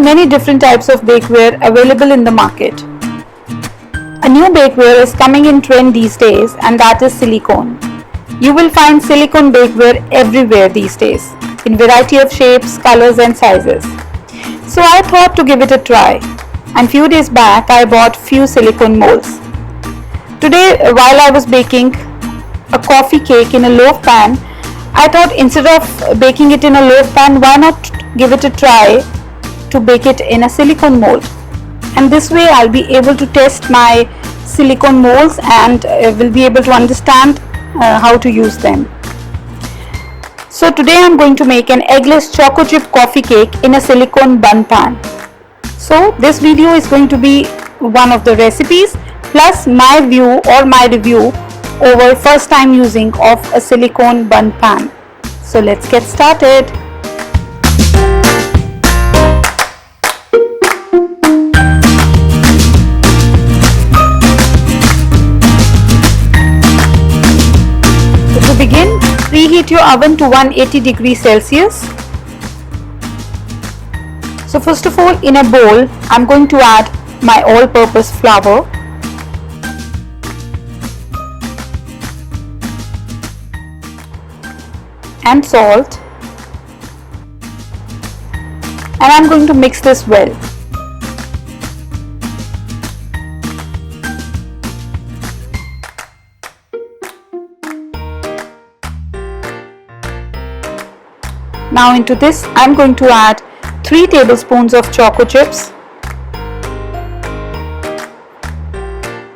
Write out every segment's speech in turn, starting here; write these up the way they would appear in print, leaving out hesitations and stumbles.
many different types of bakeware available in the market. A new bakeware is coming in trend these days, and that is silicone. You will find silicone bakeware everywhere these days, in variety of shapes, colors and sizes. So I thought to give it a try, and few days back I bought few silicone molds. Today, while I was baking a coffee cake in a loaf pan, I thought instead of baking it in a loaf pan, why not give it a try to bake it in a silicone mold. And this way I'll be able to test my silicone molds and will be able to understand how to use them. So today I'm going to make an eggless choco chip coffee cake in a silicone bun pan. So this video is going to be one of the recipes plus my view or my review over first time using of a silicone bun pan. So let's get started. So to begin, preheat your oven to 180 degrees Celsius. So first of all, in a bowl, I'm going to add my all-purpose flour. And salt, and I'm going to mix this well. Now into this I'm going to add 3 tablespoons of choco chips,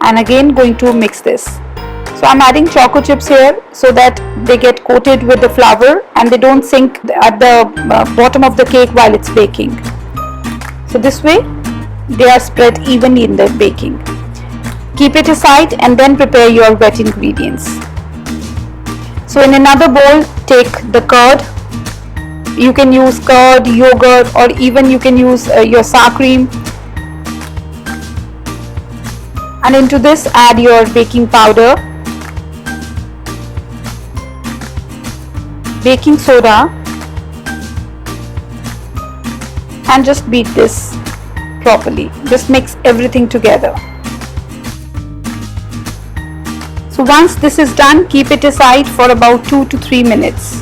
and again going to mix this. So I'm adding choco chips here so that they get coated with the flour and they don't sink at the bottom of the cake while it's baking. So this way they are spread evenly in the baking. Keep it aside and then prepare your wet ingredients. So in another bowl, take the curd. You can use curd, yogurt, or even you can use your sour cream. And into this add your baking powder, baking soda, and just beat this properly. Just mix everything together. So once this is done, keep it aside for about 2 to 3 minutes.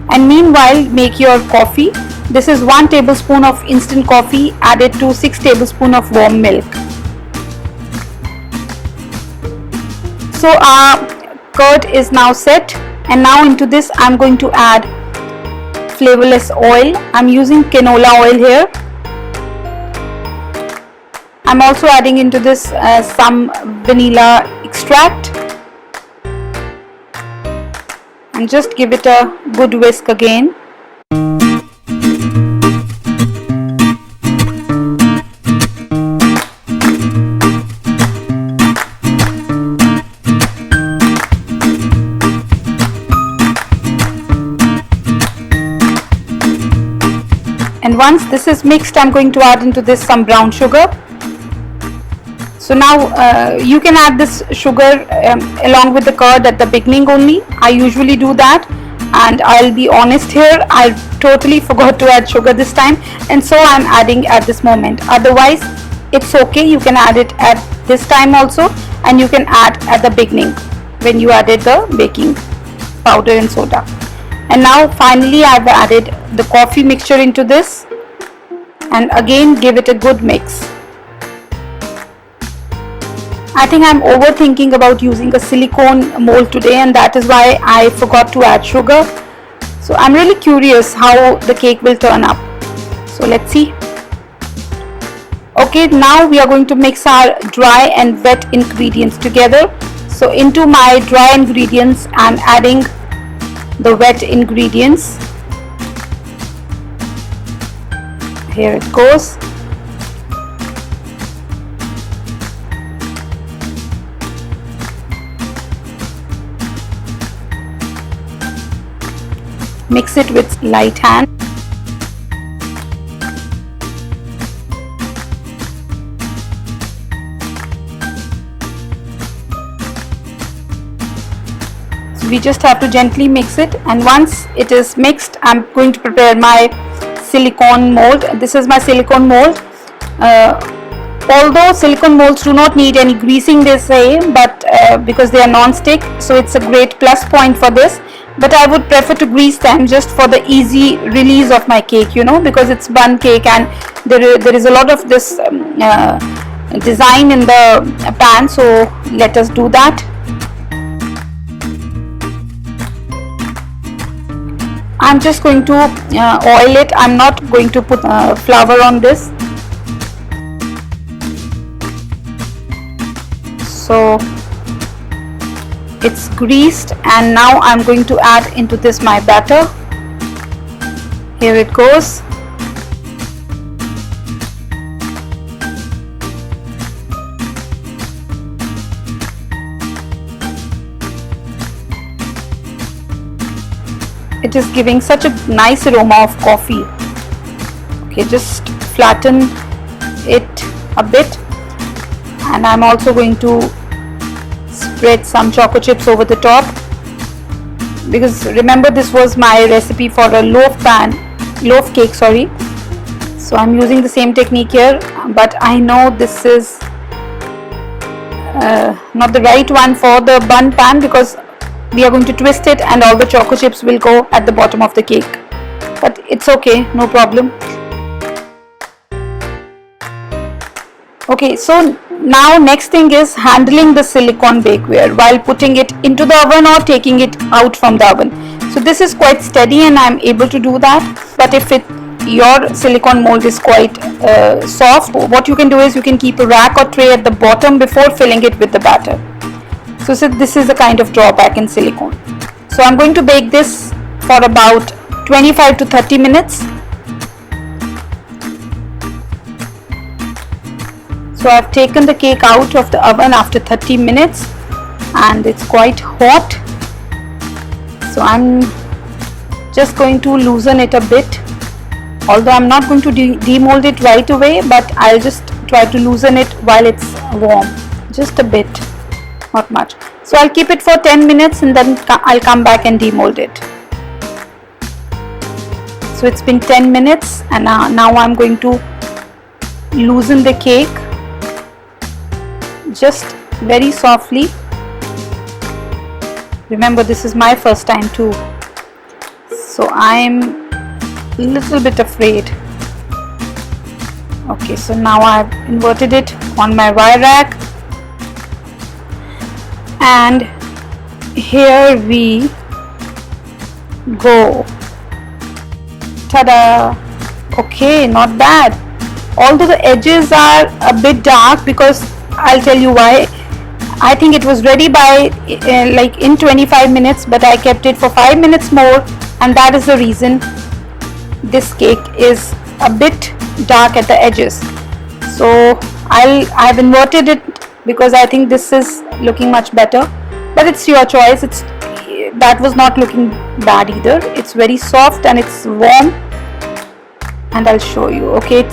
And meanwhile, make your coffee. This is 1 tablespoon of instant coffee added to 6 tablespoons of warm milk. So our curd is now set, and now into this I'm going to add flavorless oil. I'm using canola oil here. I'm also adding into this some vanilla extract, and just give it a good whisk again. And once this is mixed, I'm going to add into this some brown sugar. So now you can add this sugar along with the curd at the beginning only. I usually do that, and I'll be honest here, I totally forgot to add sugar this time, and so I'm adding at this moment. Otherwise it's okay, you can add it at this time also, and you can add at the beginning when you added the baking powder and soda. And now finally I've added the coffee mixture into this, and again give it a good mix. I think I'm overthinking about using a silicone mold today, and that is why I forgot to add sugar. So I'm really curious how the cake will turn up. So let's see. Okay, now we are going to mix our dry and wet ingredients together. So into my dry ingredients I'm adding the wet ingredients. Here it goes. Mix it with light hand. we just have to gently mix it, and once it is mixed, I'm going to prepare my silicone mold. This is my silicone mold. Although silicone molds do not need any greasing, they say, but because they are non-stick, so it's a great plus point for this. But I would prefer to grease them just for the easy release of my cake, you know, because it's bun cake and there is a lot of this design in the pan. So let us do that. I'm just going to oil it. I'm not going to put flour on this. So it's greased, and now I'm going to add into this my batter. Here it goes. It is giving such a nice aroma of coffee. Okay, just flatten it a bit, and I'm also going to spread some choco chips over the top, because remember this was my recipe for a loaf cake, sorry. So I'm using the same technique here, but I know this is not the right one for the bun pan, because we are going to twist it and all the choco chips will go at the bottom of the cake, but it's okay, no problem. Okay, so now next thing is handling the silicone bakeware while putting it into the oven or taking it out from the oven. So this is quite steady and I'm able to do that, but if your silicone mold is quite soft, what you can do is you can keep a rack or tray at the bottom before filling it with the batter. So this is a kind of drawback in silicone. So I'm going to bake this for about 25 to 30 minutes. So I've taken the cake out of the oven after 30 minutes and it's quite hot. So I'm just going to loosen it a bit. Although I'm not going to demold it right away, but I'll just try to loosen it while it's warm. Just a bit. Not much. So I'll keep it for 10 minutes and then I'll come back and demold it. So it's been 10 minutes and now I'm going to loosen the cake just very softly. Remember, this is my first time too, so I'm a little bit afraid. Okay, so now I've inverted it on my wire rack. And here we go. Ta-da! Okay, not bad. Although the edges are a bit dark, because I'll tell you why. I think it was ready by like in 25 minutes, but I kept it for 5 minutes more, and that is the reason this cake is a bit dark at the edges. So I've inverted it because I think this is looking much better, but it's your choice. That was not looking bad either. It's very soft and it's warm, and I'll show you. Okay,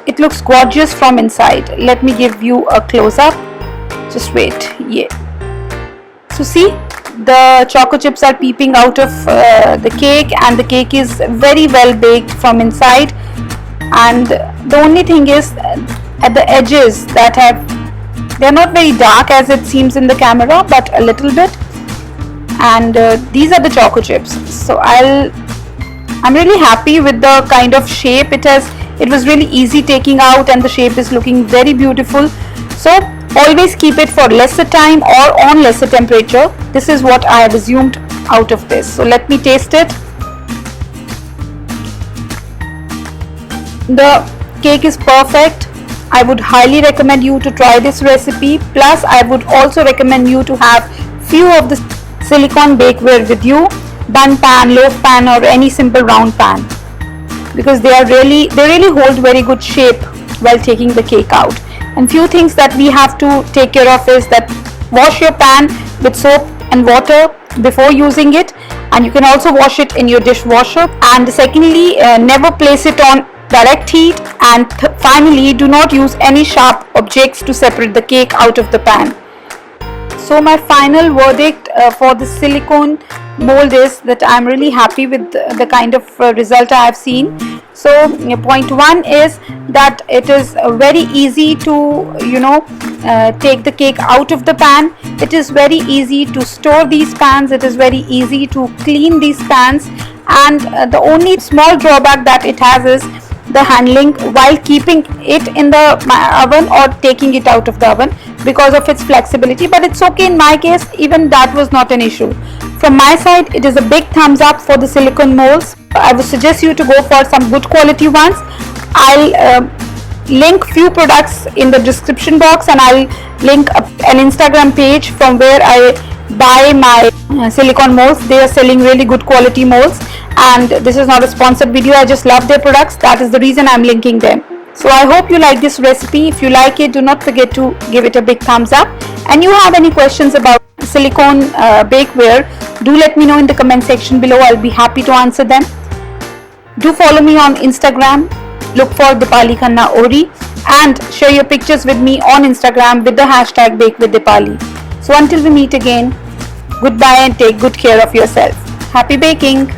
it looks gorgeous from inside. Let me give you a close-up. Just wait. Yeah. So see, the choco chips are peeping out of the cake, and the cake is very well baked from inside. And the only thing is, at the edges they're not very dark as it seems in the camera, but a little bit. And these are the choco chips. So I'm really happy with the kind of shape it has. It was really easy taking out, and the shape is looking very beautiful. So always keep it for lesser time or on lesser temperature. This is what I have assumed out of this. So let me taste it. The cake is perfect. I would highly recommend you to try this recipe. Plus, I would also recommend you to have few of the silicone bakeware with you, bun pan, loaf pan, or any simple round pan, because they really hold very good shape while taking the cake out. And few things that we have to take care of is that wash your pan with soap and water before using it, and you can also wash it in your dishwasher. And secondly, never place it on direct heat, and finally, do not use any sharp objects to separate the cake out of the pan. So my final verdict for the silicone mold is that I'm really happy with the kind of result I have seen. So point one is that it is very easy to take the cake out of the pan. It is very easy to store these pans. It is very easy to clean these pans, and the only small drawback that it has is the handling while keeping it in the oven or taking it out of the oven because of its flexibility. But it's okay in my case, even that was not an issue. From my side, it is a big thumbs up for the silicone molds. I would suggest you to go for some good quality ones. I'll link few products in the description box, and I'll link an Instagram page from where I buy my silicone molds. They are selling really good quality molds, and this is not a sponsored video. I just love their products. That is the reason I'm linking them. So I hope you like this recipe. If you like it, do not forget to give it a big thumbs up. And you have any questions about silicone bakeware, do let me know in the comment section below. I'll be happy to answer them. Do follow me on Instagram. Look for Dipali Khanna Ohri, and share your pictures with me on Instagram with the hashtag BakeWithDipali. So until we meet again, goodbye and take good care of yourself. Happy baking!